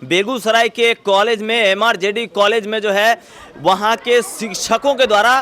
बेगूसराय के कॉलेज में एमआरजेडी कॉलेज में जो है वहाँ के शिक्षकों के द्वारा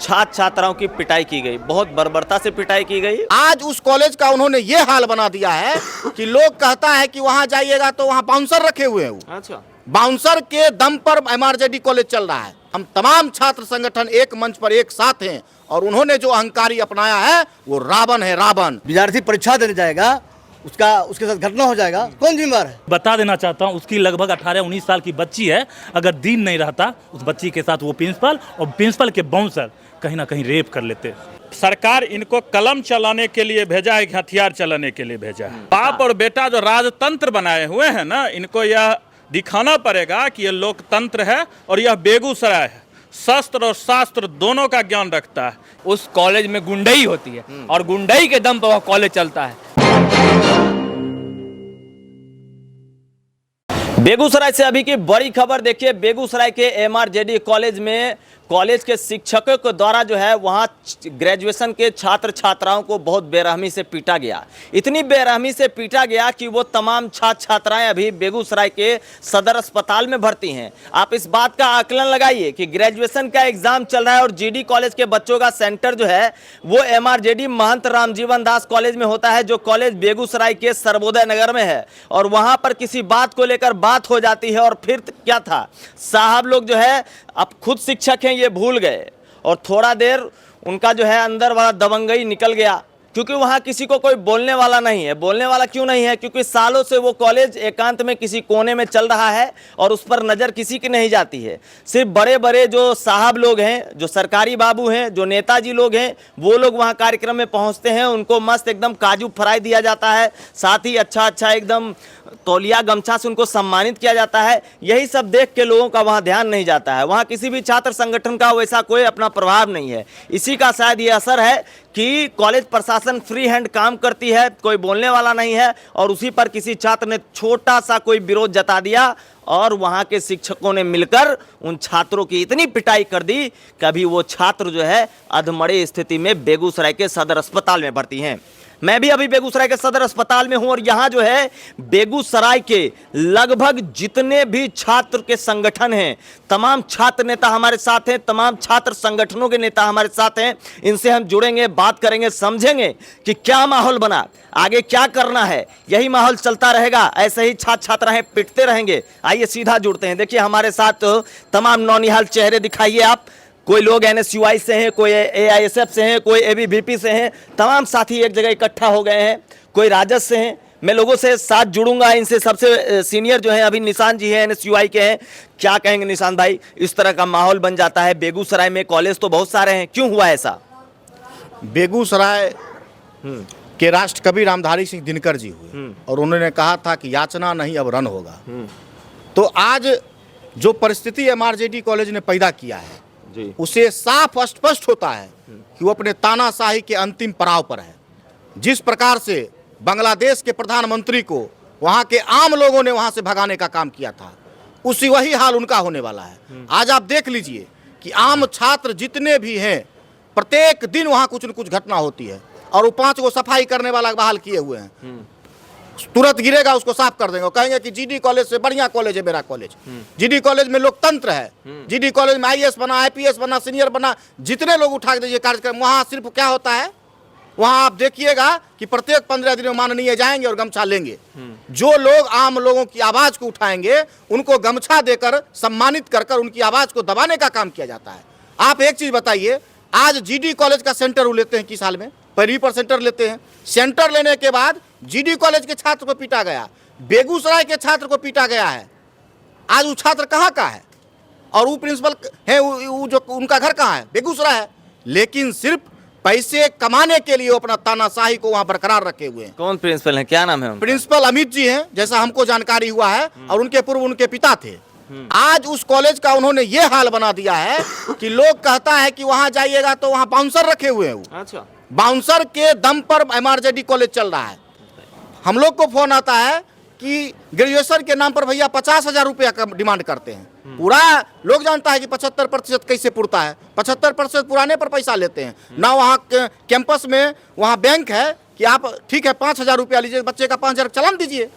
छात्र छात्राओं की पिटाई की गई, बहुत बर्बरता से पिटाई की गई। आज उस कॉलेज का उन्होंने ये हाल बना दिया है कि लोग कहता है कि वहां जाइएगा तो वहां बाउंसर रखे हुए हैं। अच्छा, बाउंसर के दम पर एमआरजेडी कॉलेज चल रहा है। हम तमाम छात्र संगठन एक मंच पर एक साथ हैं और उन्होंने जो अहंकारी अपनाया है वो रावण है, रावण। विद्यार्थी परीक्षा देने जाएगा, उसके साथ घटना हो जाएगा, कौन जिम्मेदार है? बता देना चाहता हूँ, उसकी लगभग 18-19 साल की बच्ची है। अगर दिन नहीं रहता उस बच्ची के साथ वो प्रिंसिपल और प्रिंसिपल के बाउंसर कहीं ना कहीं रेप कर लेते। सरकार इनको कलम चलाने के लिए भेजा है कि हथियार चलाने के लिए भेजा है? बाप और बेटा जो राजतंत्र बनाए हुए हैं ना, इनको यह दिखाना पड़ेगा कि यह लोकतंत्र है और यह बेगूसराय है। शस्त्र और शास्त्र दोनों का ज्ञान रखता है। उस कॉलेज में गुंडई होती है और गुंडई के दम पर वह कॉलेज चलता है। बेगूसराय से अभी की बड़ी खबर देखिए। बेगूसराय के एमआरजेडी कॉलेज में कॉलेज के शिक्षकों के द्वारा जो है वहाँ ग्रेजुएशन के छात्र छात्राओं को बहुत बेरहमी से पीटा गया। इतनी बेरहमी से पीटा गया कि वो तमाम छात्र छात्राएं अभी बेगूसराय के सदर अस्पताल में भर्ती हैं। आप इस बात का आकलन लगाइए कि ग्रेजुएशन का एग्जाम चल रहा है और जीडी कॉलेज के बच्चों का सेंटर जो है वो एमआरजेडी महंत रामजीवन दास कॉलेज में होता है, जो कॉलेज बेगूसराय के सर्वोदय नगर में है। और वहाँ पर किसी बात को लेकर बात हो जाती है और फिर क्या था, साहब लोग जो है अब खुद शिक्षक हैं ये भूल गए और थोड़ा देर उनका जो है अंदर वाला दबंगई निकल गया, क्योंकि वहाँ किसी को कोई बोलने वाला नहीं है। बोलने वाला क्यों नहीं है? क्योंकि सालों से वो कॉलेज एकांत में किसी कोने में चल रहा है और उस पर नज़र किसी की नहीं जाती है। सिर्फ बड़े बड़े जो साहब लोग हैं, जो सरकारी बाबू हैं, जो नेताजी लोग हैं, वो लोग वहाँ कार्यक्रम में पहुँचते हैं। उनको मस्त एकदम काजू फ्राई दिया जाता है, साथ ही अच्छा एकदम तौलिया गमछा से उनको सम्मानित किया जाता है। यही सब देख के लोगों का वहाँ ध्यान नहीं जाता है। वहाँ किसी भी छात्र संगठन का वैसा कोई अपना प्रभाव नहीं है। इसी का शायद ये असर है कि कॉलेज प्रशासन फ्री हैंड काम करती है, कोई बोलने वाला नहीं है। और उसी पर किसी छात्र ने छोटा सा कोई विरोध जता दिया और वहाँ के शिक्षकों ने मिलकर उन छात्रों की इतनी पिटाई कर दी कि अभी वो छात्र जो है अधमरे स्थिति में बेगूसराय के सदर अस्पताल में भर्ती हैं। मैं भी अभी बेगूसराय के सदर अस्पताल में हूं और यहां जो है बेगूसराय के लगभग जितने भी छात्र के संगठन हैं, तमाम छात्र नेता हमारे साथ हैं, तमाम छात्र संगठनों के नेता हमारे साथ हैं। इनसे हम जुड़ेंगे, बात करेंगे, समझेंगे कि क्या माहौल बना, आगे क्या करना है। यही माहौल चलता रहेगा, ऐसे ही छात्र छात्राएं पिटते रहेंगे। आइए सीधा जुड़ते हैं। देखिए हमारे साथ तमाम नौनिहाल चेहरे दिखाइए आप। कोई लोग एनएसयूआई से हैं, कोई एआईएसएफ से हैं, कोई एबीवीपी से हैं। तमाम साथी एक जगह इकट्ठा हो गए हैं। कोई राजद से हैं। मैं लोगों से साथ जुड़ूंगा। इनसे सबसे सीनियर जो है अभी निशान जी हैं, एनएसयूआई के हैं। क्या कहेंगे निशान भाई, इस तरह का माहौल बन जाता है बेगूसराय में, कॉलेज तो बहुत सारे हैं, क्यों हुआ ऐसा? बेगूसराय के राष्ट्र कवि रामधारी सिंह दिनकर जी हुए और उन्होंने कहा था कि याचना नहीं अब रन होगा। तो आज जो परिस्थिति एमआरजेडी कॉलेज ने पैदा किया है उसे साफ स्पष्ट होता है कि वो अपने तानाशाही के अंतिम पड़ाव पर है। जिस प्रकार से बांग्लादेश के प्रधानमंत्री को वहाँ के आम लोगों ने वहाँ से भगाने का काम किया था, उसी वही हाल उनका होने वाला है। आज आप देख लीजिए कि आम छात्र जितने भी हैं, प्रत्येक दिन वहाँ कुछ न कुछ घटना होती है और वो 5 को सफाई करने वाला बहाल किए हुए हैं। तुरंत गिरेगा उसको साफ कर देंगे, कहेंगे कि जीडी कॉलेज से बढ़िया कॉलेज है मेरा कॉलेज। जीडी कॉलेज में लोकतंत्र है, जीडी कॉलेज में आईएएस बना, आईपीएस बना, सीनियर बना, जितने लोग उठा के दीजिए कार्यक्रम। वहाँ सिर्फ क्या होता है, वहाँ आप देखिएगा कि प्रत्येक 15 दिन में माननीय जाएंगे और गमछा लेंगे। जो लोग आम लोगों की आवाज को उठाएंगे उनको गमछा देकर सम्मानित कर उनकी आवाज को दबाने का काम किया जाता है। आप एक चीज बताइए, आज जीडी कॉलेज का सेंटर वो लेते हैं किस साल में? पहली पर सेंटर लेते हैं। सेंटर लेने के बाद जीडी कॉलेज के छात्र को पीटा गया, बेगूसराय के छात्र को पीटा गया है। आज वो छात्र कहाँ का है और वो प्रिंसिपल है, वो जो उनका घर कहाँ है? बेगूसराय है। लेकिन सिर्फ पैसे कमाने के लिए वो अपना तानाशाही को वहाँ बरकरार रखे हुए हैं। कौन प्रिंसिपल है, क्या नाम है उनका? प्रिंसिपल अमित जी हैं, जैसा हमको जानकारी हुआ है, और उनके पूर्व उनके पिता थे। आज उस कॉलेज का उन्होंने ये हाल बना दिया है कि लोग कहता है कि वहाँ जाइएगा तो वहाँ बाउंसर रखे हुए हैं। अच्छा, बाउंसर के दम पर एमआरजेडी कॉलेज चल रहा है। हम लोग को फोन आता है कि ग्रेजुएशन के नाम पर भैया 50,000 रुपया का डिमांड करते हैं। पूरा लोग जानता है कि 75% कैसे पुरता है। 75% पुराने पर पैसा लेते हैं ना। वहाँ कैंपस में वहाँ बैंक है कि आप ठीक है 5,000 रुपया लीजिए, बच्चे का 5,000 चलान दीजिए।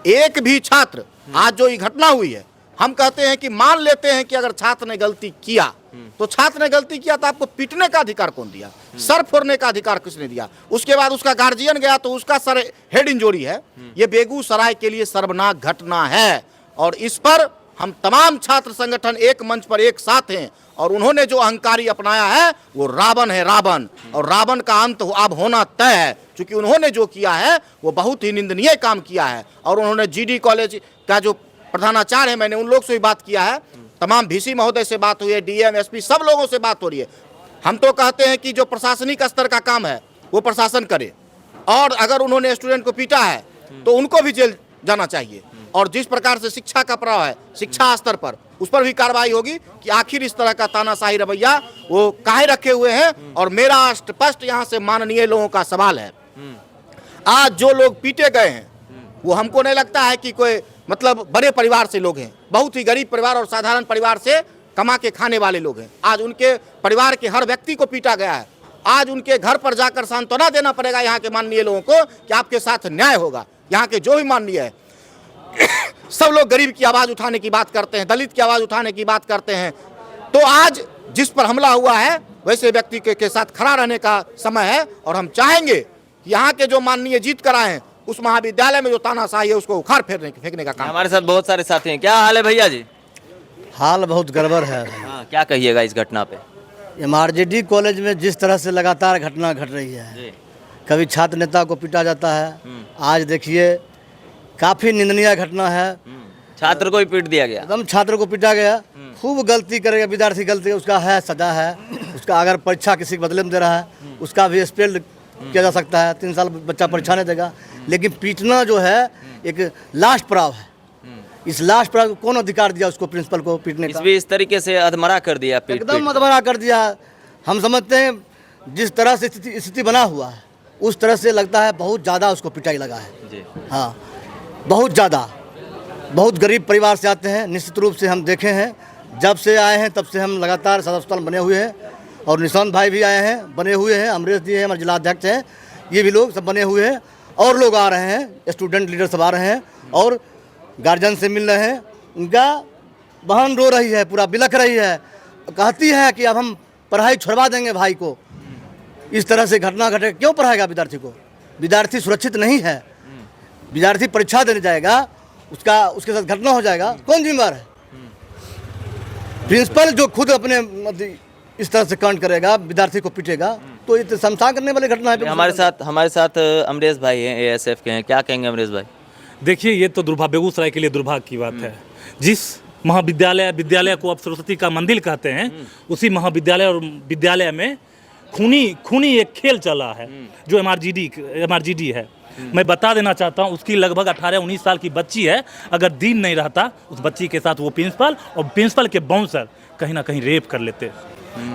एक भी छात्र, आज जो ये घटना हुई है, हम कहते हैं कि मान लेते हैं कि अगर छात्र ने गलती किया तो छात्र ने गलती किया तो आपको पीटने का अधिकार कौन दिया? सर फोड़ने का अधिकार किसने दिया? उसके बाद उसका गार्जियन गया तो उसका सर हेड इंजरी है। ये बेगूसराय के लिए शर्मनाक घटना है और इस पर हम तमाम छात्र संगठन एक मंच पर एक साथ हैं और उन्होंने जो अहंकारी अपनाया है वो रावण है, रावण। और रावण का अंत अब होना तय है, क्योंकि उन्होंने जो किया है वो बहुत ही निंदनीय काम किया है। और उन्होंने जीडी कॉलेज का जो प्रधानाचार्य है, मैंने उन लोग से भी बात किया है, तमाम VC महोदय से बात हुई है, DM SP सब लोगों से बात हो रही है। हम तो कहते हैं कि जो प्रशासनिक स्तर का काम है वो प्रशासन करे, और अगर उन्होंने स्टूडेंट को पीटा है तो उनको भी जेल जाना चाहिए। और जिस प्रकार से शिक्षा का प्रभाव है शिक्षा स्तर पर, उस पर भी कार्रवाई होगी कि आखिर इस तरह का तानाशाही रवैया वो काहे रखे हुए हैं। और मेरा स्पष्ट यहाँ से माननीय लोगों का सवाल है, आज जो लोग पीटे गए हैं वो हमको नहीं लगता है कि कोई मतलब बड़े परिवार से लोग हैं, बहुत ही गरीब परिवार और साधारण परिवार से कमा के खाने वाले लोग हैं। आज उनके परिवार के हर व्यक्ति को पीटा गया है। आज उनके घर पर जाकर सांत्वना देना पड़ेगा यहाँ के माननीय लोगों को कि आपके साथ न्याय होगा। यहाँ के जो भी माननीय है सब लोग गरीब की आवाज़ उठाने की बात करते हैं, दलित की आवाज़ उठाने की बात करते हैं। तो आज जिस पर हमला हुआ है वैसे व्यक्ति के साथ खड़ा रहने का समय है। और हम चाहेंगे कि यहाँ के जो माननीय जीत कर आए हैं उस महाविद्यालय में जो तानाशाही है उसको उखाड़ फेंकने का काम। हमारे साथ बहुत सारे साथी हैं। क्या हाल है भैया जी? हाल बहुत गड़बड़ है। हाँ, क्या कहिएगा इस घटना पे? MRJD कॉलेज में जिस तरह से लगातार घटना घट रही है, कभी छात्र नेता को पीटा जाता है, आज देखिए काफ़ी निंदनीय घटना है। छात्र को ही पीट दिया गया, एकदम छात्र को पीटा गया। खूब गलती करेगा विद्यार्थी, गलती उसका है, सजा है उसका। अगर परीक्षा किसी के बदले में दे रहा है उसका भी एक्सपेल किया जा सकता है, 3 साल बच्चा परीक्षा नहीं देगा। लेकिन पीटना जो है एक लास्ट पड़ाव है। इस लास्ट पड़ाव को कौन अधिकार दिया उसको, प्रिंसिपल को पीटने का? इस तरीके से अधमरा कर दिया, पीट एकदम अधमरा कर दिया। हम समझते हैं जिस तरह से स्थिति बना हुआ है उस तरह से लगता है बहुत ज़्यादा उसको पिटाई लगा है जी। हाँ, बहुत ज़्यादा। बहुत गरीब परिवार से आते हैं, निश्चित रूप से हम देखे हैं। जब से आए हैं तब से हम लगातार सदर अस्पताल बने हुए हैं और निशांत भाई भी आए हैं, बने हुए हैं, अमरीश जी हैं, हमारे जिलाध्यक्ष हैं, ये भी लोग सब बने हुए हैं। और लोग आ रहे हैं, स्टूडेंट लीडर सब आ रहे हैं और गार्जियन से मिल रहे हैं। उनका बहन रो रही है, पूरा बिलख रही है, कहती है कि अब हम पढ़ाई छुड़वा देंगे भाई को। इस तरह से घटना घटे, क्यों पढ़ाएगा विद्यार्थी को? विद्यार्थी सुरक्षित नहीं है। विद्यार्थी परीक्षा देने जाएगा, उसके साथ घटना हो जाएगा, कौन जिम्मेदार है? प्रिंसिपल जो खुद अपने इस तरह से कांड करेगा, विद्यार्थी को पीटेगा, तो ये तो शमशान करने वाली घटना है। हमारे साथ अमरीश भाई हैं, ASF के हैं। क्या कहेंगे अमरीश भाई? देखिए, ये तो बेगूसराय के लिए दुर्भाग्य की बात है। जिस विद्यालय को अब सरस्वती का मंदिर कहते हैं, उसी महाविद्यालय और विद्यालय में खूनी एक खेल चला है जो MRJD है। मैं बता देना चाहता हूँ, उसकी लगभग 18-19 साल की बच्ची है। अगर दिन नहीं रहता उस बच्ची के साथ वो प्रिंसिपल और प्रिंसिपल के बाउंसर कहीं ना कहीं रेप कर लेते।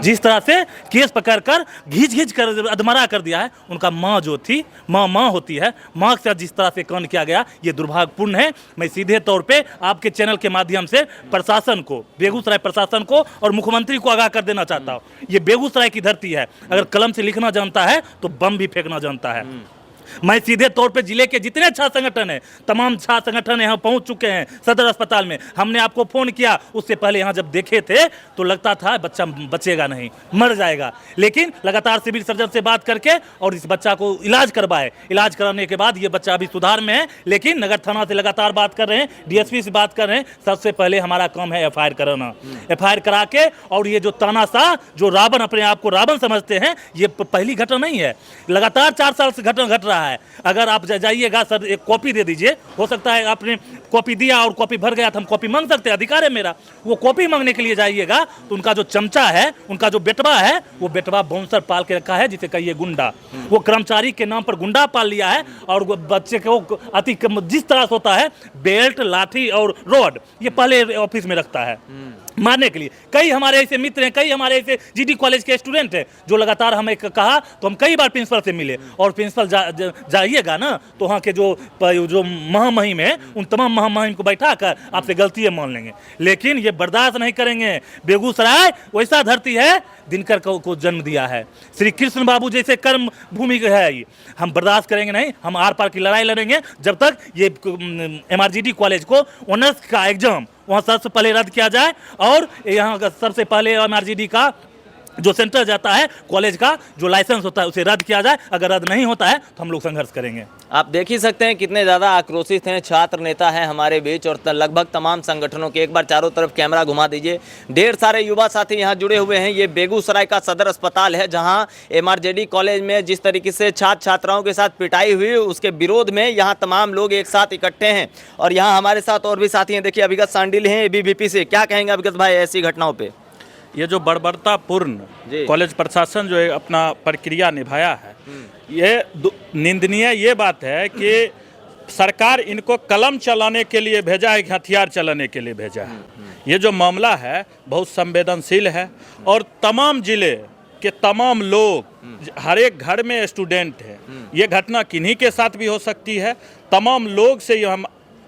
जिस तरह से केस पकड़कर घींच कर अधमरा कर दिया है, उनका माँ जो थी, माँ होती है, माँ के साथ जिस तरह से कांड किया गया, ये दुर्भाग्यपूर्ण है। मैं सीधे तौर पे आपके चैनल के माध्यम से प्रशासन को, बेगूसराय प्रशासन को और मुख्यमंत्री को आगाह कर देना चाहता हूँ, ये बेगूसराय की धरती है। अगर कलम से लिखना जानता है तो बम भी फेंकना जानता है। मैं सीधे तौर पे जिले के जितने छात्र संगठन हैं, तमाम छात्र संगठन यहाँ पहुँच चुके हैं सदर अस्पताल में। हमने आपको फ़ोन किया, उससे पहले यहाँ जब देखे थे तो लगता था बच्चा बचेगा नहीं, मर जाएगा। लेकिन लगातार सिविल सर्जन से बात करके और इस बच्चा को इलाज करवाए। इलाज कराने के बाद ये बच्चा अभी सुधार में है। लेकिन नगर थाना से लगातार बात कर रहे हैं, DSP से बात कर रहे हैं। सबसे पहले हमारा काम है FIR कराना। FIR करा के, और ये जो तानाशाह, जो रावण अपने आप को रावण समझते हैं, ये पहली घटना नहीं है, लगातार 4 साल से घटना घट रहा है। अगर आप जाइएगा, सर एक कॉपी दे दीजिए, हो सकता है आपने कॉपी दिया और कॉपी भर गया तो हम कॉपी मांग सकते हैं, अधिकार है मेरा। वो कॉपी मांगने के लिए जाइएगा तो उनका जो चमचा है, उनका जो बेटवा है, वो बेटवा बाउंसर पाल के रखा है, जिसे कहिए गुंडा। वो कर्मचारी के नाम पर गुंडा पाल लिया है और वो बच्चे को अति जिस तरह से होता है, बेल्ट, लाठी और रॉड, ये पहले ऑफिस में रखता है मारने के लिए। कई हमारे ऐसे मित्र हैं, कई हमारे ऐसे GD कॉलेज के स्टूडेंट हैं जो लगातार हमें कहा तो हम कई बार प्रिंसिपल से मिले और प्रिंसिपल जाइएगा ना तो वहाँ के जो महामहिम है उन तमाम महामहिम को बैठा कर आपसे गलतियाँ मान लेंगे, लेकिन ये बर्दाश्त नहीं करेंगे। बेगूसराय वैसा धरती है दिनकर को जन्म दिया है, श्री कृष्ण बाबू जैसे कर्म भूमि है ये। हम बर्दाश्त करेंगे नहीं, हम आर पार की लड़ाई लड़ेंगे जब तक ये MRGD कॉलेज को ऑनर्स का एग्जाम वहाँ सबसे पहले रद्द किया जाए और यहाँ सबसे पहले MRGD का जो सेंटर जाता है कॉलेज का जो लाइसेंस होता है उसे रद्द किया जाए। अगर रद्द नहीं होता है तो हम लोग संघर्ष करेंगे। आप देख ही सकते हैं कितने ज़्यादा आक्रोशित हैं छात्र नेता हैं हमारे बीच और लगभग तमाम संगठनों के। एक बार चारों तरफ कैमरा घुमा दीजिए, ढेर सारे युवा साथी यहाँ जुड़े हुए हैं। ये बेगूसराय का सदर अस्पताल है जहाँ MRGD कॉलेज में जिस तरीके से छात्र छात्राओं के साथ पिटाई हुई उसके विरोध में यहाँ तमाम लोग एक साथ इकट्ठे हैं। और यहाँ हमारे साथ और भी साथी हैं, देखिए अभिगत सांडिल हैं ABVP से। क्या कहेंगे अभिगत भाई ऐसी घटनाओं पर? ये जो बर्बरतापूर्ण कॉलेज प्रशासन जो है अपना प्रक्रिया निभाया है, ये निंदनीय ये बात है कि सरकार इनको कलम चलाने के लिए भेजा है कि हथियार चलाने के लिए भेजा है। ये जो मामला है बहुत संवेदनशील है और तमाम जिले के तमाम लोग, हर एक घर में स्टूडेंट है। ये घटना किन्हीं के साथ भी हो सकती है। तमाम लोग से हम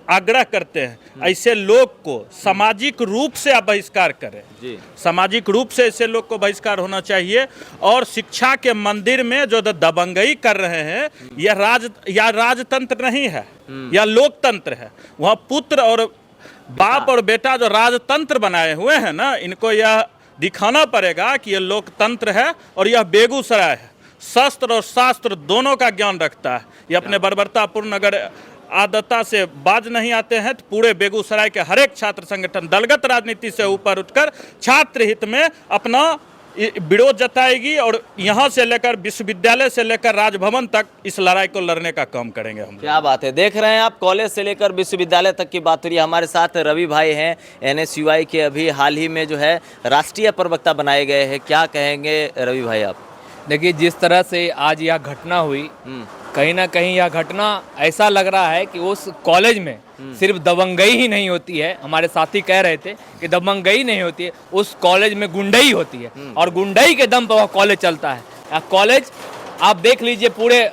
आग्रह करते हैं ऐसे लोग को सामाजिक रूप से आप बहिष्कार करें जी। सामाजिक रूप से ऐसे लोग को बहिष्कार होना चाहिए। और शिक्षा के मंदिर में जो दबंगई कर रहे हैं यह राजतंत्र नहीं है, यह लोकतंत्र है। वहाँ पुत्र और बाप और बेटा जो राजतंत्र बनाए हुए हैं ना, इनको यह दिखाना पड़ेगा कि यह लोकतंत्र है और यह बेगूसराय है। शस्त्र और शास्त्र दोनों का ज्ञान रखता है। ये अपने बर्बरतापूर्ण अगर आदता से बाज नहीं आते हैं तो पूरे बेगूसराय के हर एक छात्र संगठन दलगत राजनीति से ऊपर उठकर छात्र हित में अपना विरोध जताएगी और यहाँ से लेकर विश्वविद्यालय से लेकर राजभवन तक इस लड़ाई को लड़ने का काम करेंगे हम। क्या बात है, देख रहे हैं आप, कॉलेज से लेकर विश्वविद्यालय तक की बात हो रही है। हमारे साथ रवि भाई हैं, NSUI के अभी हाल ही में जो है राष्ट्रीय प्रवक्ता बनाए गए हैं। क्या कहेंगे रवि भाई आप? देखिए, जिस तरह से आज यह घटना हुई, कहीं ना कहीं यह घटना ऐसा लग रहा है कि उस कॉलेज में सिर्फ दबंगई ही नहीं होती है। हमारे साथी कह रहे थे कि दबंगई नहीं होती है, उस कॉलेज में गुंडई होती है और गुंडई के दम पर वह कॉलेज चलता है। कॉलेज आप देख लीजिए, पूरे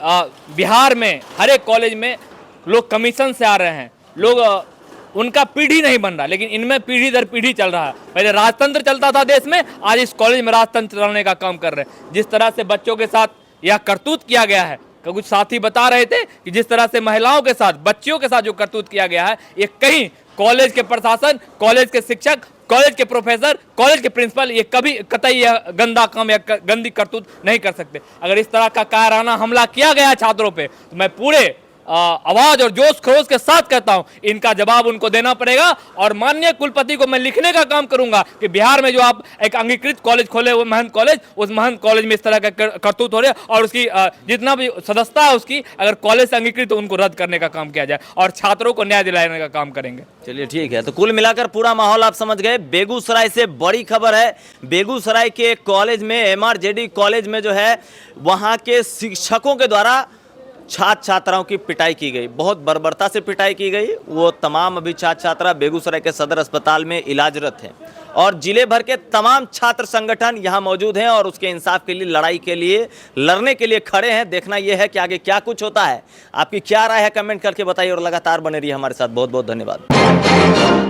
बिहार में हर एक कॉलेज में लोग कमीशन से आ रहे हैं, लोग उनका पीढ़ी नहीं बन रहा, लेकिन इनमें पीढ़ी दर पीढ़ी चल रहा है। पहले राजतंत्र चलता था देश में, आज इस कॉलेज में राजतंत्र चलाने का काम कर रहे हैं। जिस तरह से बच्चों के साथ यह करतूत किया गया है, कुछ साथी बता रहे थे कि जिस तरह से महिलाओं के साथ, बच्चियों के साथ जो करतूत किया गया है, ये कहीं कॉलेज के प्रशासन, कॉलेज के शिक्षक, कॉलेज के प्रोफेसर, कॉलेज के प्रिंसिपल ये कभी कतई यह गंदा काम या गंदी करतूत नहीं कर सकते। अगर इस तरह का कायराना हमला किया गया है छात्रों पे, तो मैं पूरे आवाज और जोश खरोश के साथ कहता हूं, इनका जवाब उनको देना पड़ेगा। और माननीय कुलपति को मैं लिखने का काम करूंगा कि बिहार में जो आप एक अंगीकृत कॉलेज खोले हुए महंत कॉलेज, उस महंत कॉलेज में इस तरह का करतूत हो रहे हैं और उसकी जितना भी सदस्यता है उसकी, अगर कॉलेज से अंगीकृत तो उनको रद्द करने का काम किया जाए और छात्रों को न्याय दिलाने का काम करेंगे। चलिए ठीक है, तो कुल मिलाकर पूरा माहौल आप समझ गए। बेगूसराय से बड़ी खबर है, बेगूसराय के कॉलेज में, MRGD कॉलेज में जो है वहाँ के शिक्षकों के द्वारा छात्र छात्राओं की पिटाई की गई, बहुत बर्बरता से पिटाई की गई। वो तमाम अभी छात्र छात्रा बेगूसराय के सदर अस्पताल में इलाजरत हैं और जिले भर के तमाम छात्र संगठन यहाँ मौजूद हैं और उसके इंसाफ के लिए, लड़ाई के लिए, लड़ने के लिए खड़े हैं। देखना यह है कि आगे क्या कुछ होता है। आपकी क्या राय है कमेंट करके बताइए और लगातार बने रहिए हमारे साथ। बहुत बहुत धन्यवाद।